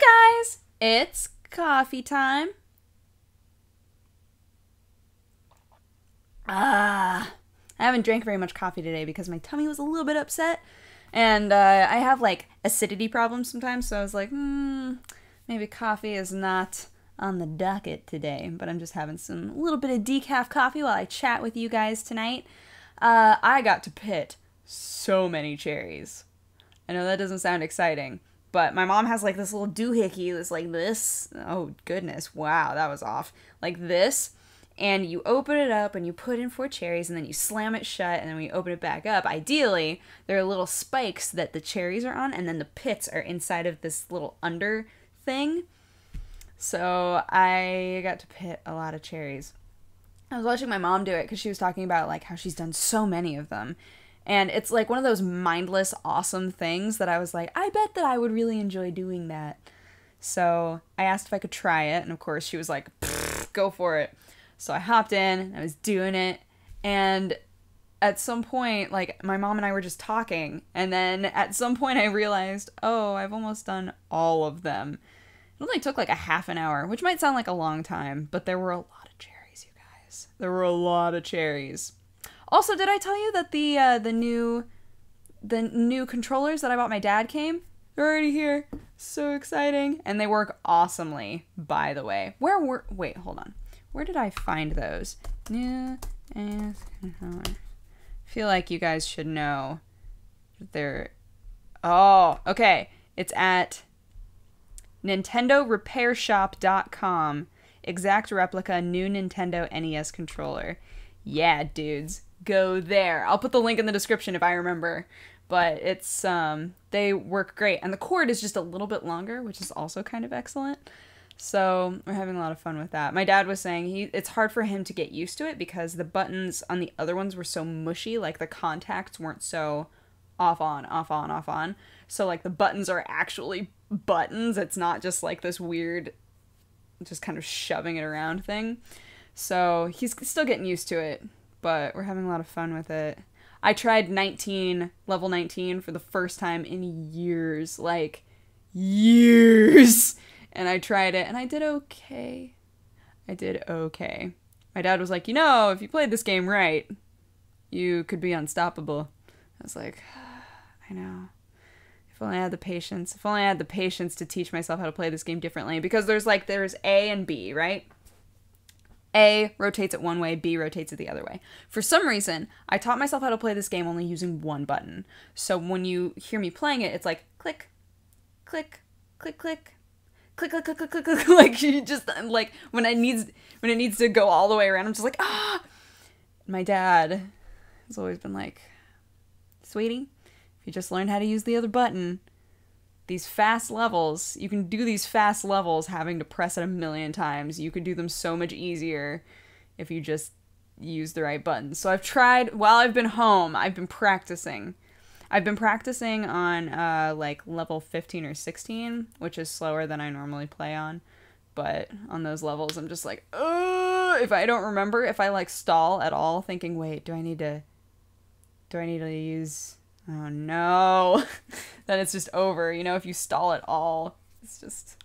guys, it's coffee time. I haven't drank very much coffee today because my tummy was a little bit upset, and I have like acidity problems sometimes, so I was like, maybe coffee is not on the docket today, but I'm just having a little bit of decaf coffee while I chat with you guys tonight. I got to pit so many cherries. I know that doesn't sound exciting, but my mom has like this little doohickey that's like this. Oh goodness, wow, that was off. Like this, and you open it up and you put in 4 cherries and then you slam it shut, and then when you open it back up, ideally, there are little spikes that the cherries are on, and then the pits are inside of this little under thing. So I got to pit a lot of cherries. I was watching my mom do it because she was talking about like how she's done so many of them. And it's like one of those mindless, awesome things that I was like, I bet that I would really enjoy doing that. So I asked if I could try it, and of course she was like, go for it. So I hopped in, I was doing it, and at some point, like, my mom and I were just talking, and then at some point I realized, oh, I've almost done all of them. It only took like a half an hour, which might sound like a long time, but there were a lot of cherries, you guys. There were a lot of cherries. Also, did I tell you that the new controllers that I bought my dad came? They're already here. So exciting. And they work awesomely, by the way. Wait, hold on. Where did I find those? New and controller. I feel like you guys should know that they're... Oh, okay. It's at NintendoRepairShop.com. Exact replica new Nintendo NES controller. Yeah, dudes. Go there. I'll put the link in the description if I remember. But it's, they work great. And the cord is just a little bit longer, which is also kind of excellent. So we're having a lot of fun with that. My dad was saying it's hard for him to get used to it because the buttons on the other ones were so mushy. Like the contacts weren't so off on, off on, off on. So like the buttons are actually buttons. It's not just like this weird, just kind of shoving it around thing. So he's still getting used to it, but we're having a lot of fun with it. I tried level 19 for the first time in years, like years. And I tried it and I did okay. I did okay. My dad was like, if you played this game right, you could be unstoppable. I was like, I know. If only I had the patience. If only I had the patience to teach myself how to play this game differently. Because there's A and B, right? A rotates it one way, B rotates it the other way. For some reason, I taught myself how to play this game only using one button. So when you hear me playing it, it's like click, click, click, click, click, click, click, click, click, click. Like you just like when it needs to go all the way around, I'm just like, ah. My dad has always been like, sweetie, if you just learn how to use the other button, these fast levels, you can do these fast levels having to press it a million times. You could do them so much easier if you just use the right buttons. So I've tried, while I've been home, I've been practicing. I've been practicing on like level 15 or 16, which is slower than I normally play on. But on those levels, I'm just like, if I don't remember, if I like stall at all, thinking, wait, do I need to use... Oh no, then it's just over. If you stall at all, it's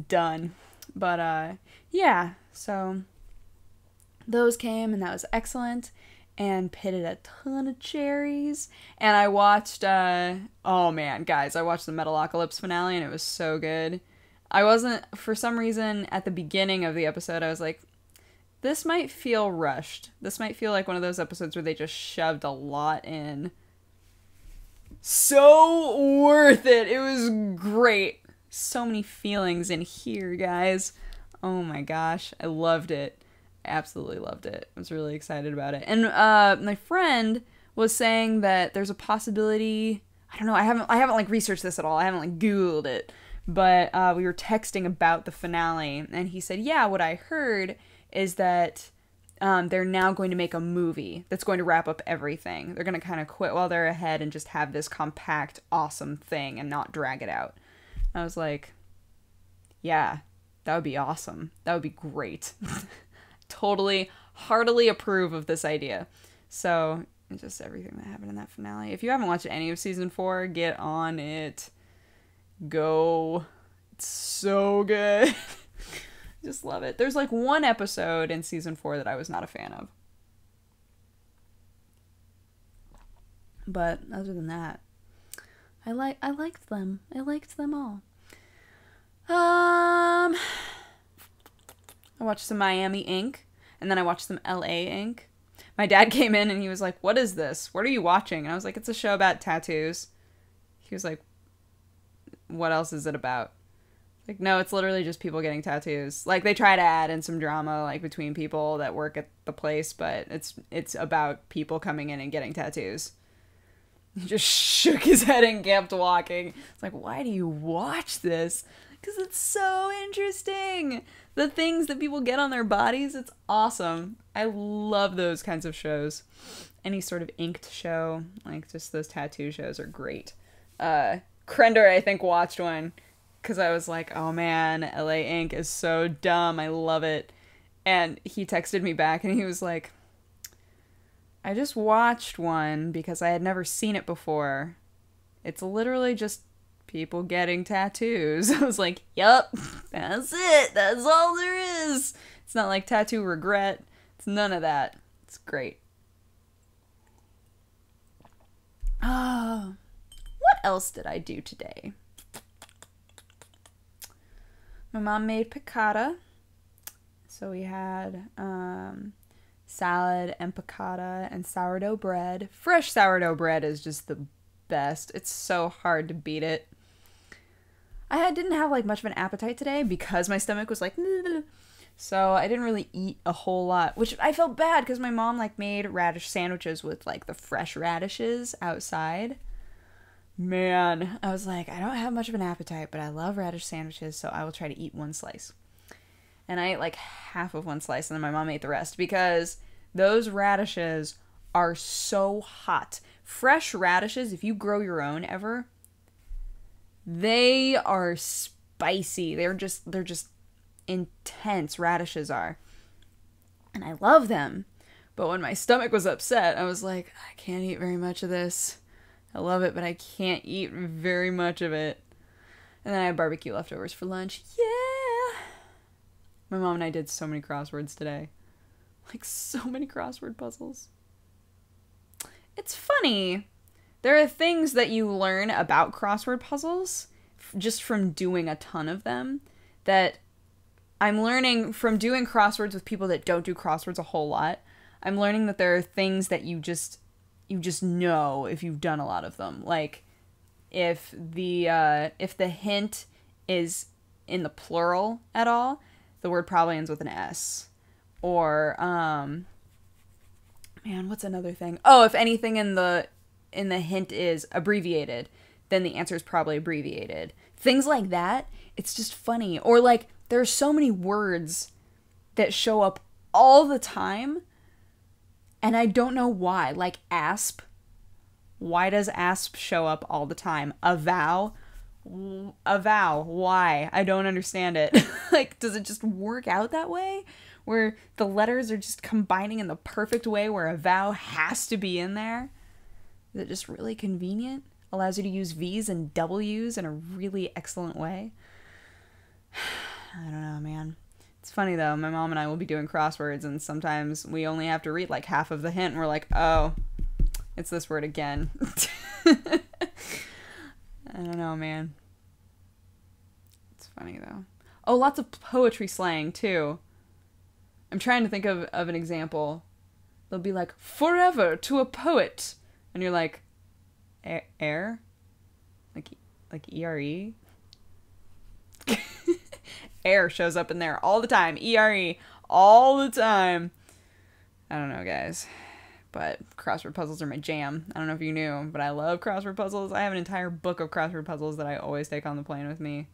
done. But yeah, so those came and that was excellent, and pitted a ton of cherries. And I watched, oh man, guys, I watched the Metalocalypse finale and it was so good. I wasn't, for some reason, at the beginning of the episode, I was like, this might feel rushed. This might feel like one of those episodes where they just shoved a lot in. So worth it. It was great. So many feelings in here, guys. Oh my gosh. I loved it. Absolutely loved it. I was really excited about it. And my friend was saying that there's a possibility, I don't know, I haven't like researched this at all. I haven't like Googled it. But we were texting about the finale, and he said, yeah, what I heard is that they're now going to make a movie that's going to wrap up everything. They're going to kind of quit while they're ahead and just have this compact, awesome thing and not drag it out. I was like, yeah, that would be awesome. That would be great. Totally, heartily approve of this idea. So, it's just everything that happened in that finale. If you haven't watched any of season 4, get on it. Go. It's so good. Just love it. There's like one episode in season 4 that I was not a fan of. But other than that, I liked them. I liked them all. I watched some Miami Ink, and then I watched some LA Ink. My dad came in and he was like, "What is this? What are you watching?" And I was like, "It's a show about tattoos." He was like, "What else is it about?" Like, no, it's literally just people getting tattoos. Like, they try to add in some drama, like, between people that work at the place, but it's about people coming in and getting tattoos. He just shook his head and kept walking. It's like, why do you watch this? Because it's so interesting. The things that people get on their bodies, it's awesome. I love those kinds of shows. Any sort of inked show, like just those tattoo shows are great. Krender, I think, watched one because I was like, oh man, LA Ink is so dumb. I love it. And he texted me back and he was like, I just watched one because I had never seen it before. It's literally just people getting tattoos. I was like, yup, that's it. That's all there is. It's not like tattoo regret. It's none of that. It's great. What else did I do today? My mom made piccata. So we had salad and piccata and sourdough bread. Fresh sourdough bread is just the best. It's so hard to beat it. I didn't have like much of an appetite today because my stomach was like, so I didn't really eat a whole lot, which I felt bad because my mom like made radish sandwiches with like the fresh radishes outside. Man, I was like, I don't have much of an appetite, but I love radish sandwiches, so I will try to eat one slice. And I ate like half of one slice, and then my mom ate the rest because those radishes are so hot. Fresh radishes, if you grow your own ever, they are spicy. They're just intense, radishes are. And I love them. But when my stomach was upset, I was like, I can't eat very much of this. I love it, but I can't eat very much of it. And then I had barbecue leftovers for lunch. Yeah! My mom and I did so many crosswords today. Like, so many crossword puzzles. It's funny. There are things that you learn about crossword puzzles just from doing a ton of them that I'm learning from doing crosswords with people that don't do crosswords a whole lot. I'm learning that there are things that you just know if you've done a lot of them. Like if the hint is in the plural at all, the word probably ends with an S. Or man, what's another thing? Oh, if anything in the hint is abbreviated, then the answer is probably abbreviated. Things like that. It's just funny. Or like there are so many words that show up all the time and I don't know why. Like asp. Why does asp show up all the time? Avow. Why? I don't understand it. Like, does it just work out that way? Where the letters are just combining in the perfect way where avow has to be in there? Is it just really convenient? Allows you to use V's and W's in a really excellent way? I don't know, man. It's funny, though. My mom and I will be doing crosswords, and sometimes we only have to read, like, half of the hint, and we're like, oh, it's this word again. I don't know, man. It's funny, though. Oh, lots of poetry slang, too. I'm trying to think of an example. They'll be like, forever to a poet. And you're like, air? Like E-R-E? Air shows up in there all the time. E-R-E. All the time. I don't know, guys. But crossword puzzles are my jam. I don't know if you knew, but I love crossword puzzles. I have an entire book of crossword puzzles that I always take on the plane with me.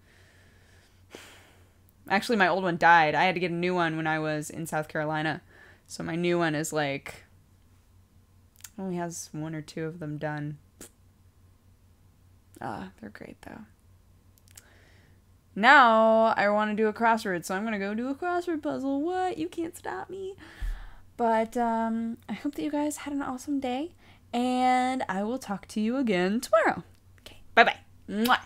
Actually, my old one died. I had to get a new one when I was in South Carolina. So my new one is like... only has 1 or 2 of them done. They're great, though. Now, I want to do a crossword, so I'm going to go do a crossword puzzle. What? You can't stop me. But, I hope that you guys had an awesome day, and I will talk to you again tomorrow. Okay, bye-bye. Mwah.